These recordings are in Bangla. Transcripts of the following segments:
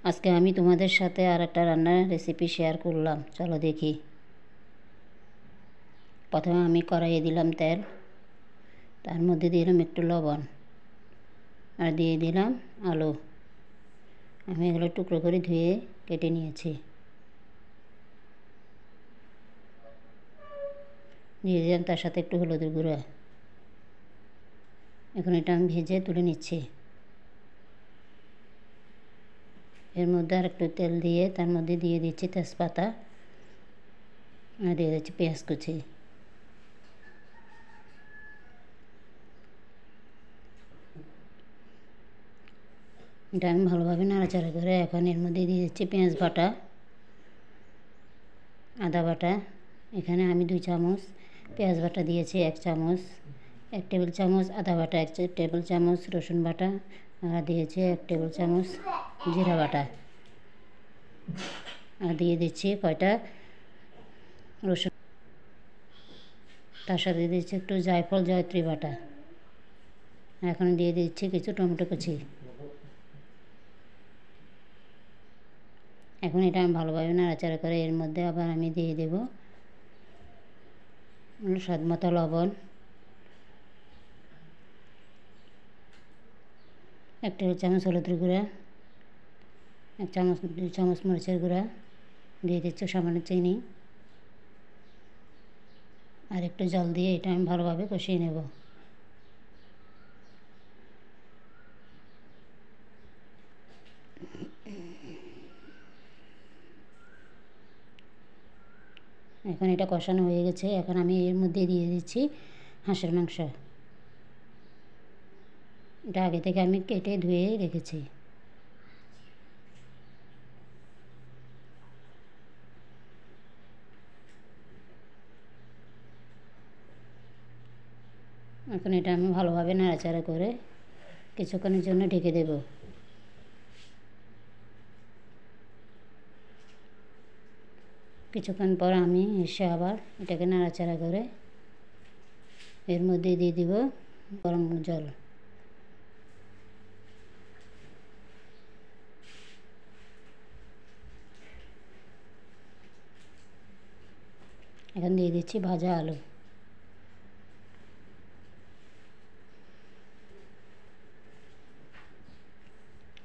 আজকে আমি তোমাদের সাথে আর একটা রান্নার রেসিপি শেয়ার করলাম। চলো দেখি। প্রথমে আমি কড়াইয়ে দিলাম তেল, তার মধ্যে দিলাম একটু লবণ আর দিয়ে দিলাম আলু। আমি এগুলো টুকরো করে ধুয়ে কেটে নিয়েছি। দিয়ে দিলাম তার সাথে একটু হলুদের গুঁড়া। এখন এটা আমি ভেজে তুলে নিচ্ছি। এর মধ্যে আর একটু তেল দিয়ে তার মধ্যে দিয়ে দিচ্ছি তেজপাতা আর দিয়ে দিচ্ছি পেঁয়াজ কুচি। এটা আমি ভালোভাবে নাড়াচাড়া করে এখন এর মধ্যে দিয়ে দিচ্ছি পেঁয়াজ বাটা, আদা বাটা। এখানে আমি 2 চামচ পেঁয়াজ বাটা দিয়েছি, 1 চামচ 1 টেবিল চামচ আদা বাটা, 1 টেবিল চামচ রসুন বাটা আর দিয়েছি 1 টেবিল চামচ জিরা বাটা। আর দিয়ে দিচ্ছি কয়টা রসুন, তার সাথে দিচ্ছি একটু জায়ফল জয়ত্রী বাটা। এখন দিয়ে দিচ্ছি কিছু টমেটো কুচি। এখন এটা আমি ভালোভাবে নাড়াচাড়া করে এর মধ্যে আবার আমি দিয়ে দেব স্বাদ মতো লবণ, 1 টেবিল চামচ হলুদের গুঁড়া, 2 চামচ মরিচের গুঁড়া, দিয়ে দিচ্ছি সামান্য চিনি আর একটু জল দিয়ে এটা আমি ভালোভাবে কষিয়ে নেব। এখন এটা কষানো হয়ে গেছে। এখন আমি এর মধ্যে দিয়ে দিচ্ছি হাঁসের মাংস। এটা আগে থেকে আমি কেটে ধুয়ে রেখেছি। এখন এটা আমি ভালোভাবে নাড়াচাড়া করে কিছুক্ষণের জন্য ঢেকে দেব। কিছুক্ষণ পর আমি এসে আবার এটাকে নাড়াচাড়া করে এর মধ্যে দিয়ে দিব গরম জল। এখন দিয়ে দিচ্ছি ভাজা আলু।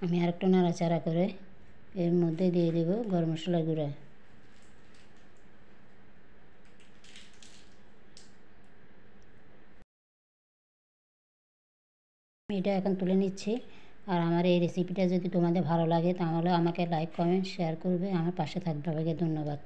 আমি আরেকটু নাড়াচাড়া করে এর মধ্যে দিয়ে দেব গরম মশলা গুঁড়া। আমি এটা এখন তুলে নিচ্ছি। আর আমার এই রেসিপিটা যদি তোমাদের ভালো লাগে তাহলে আমাকে লাইক, কমেন্ট, শেয়ার করবে। আমার পাশে থাকবে। সবাইকে ধন্যবাদ।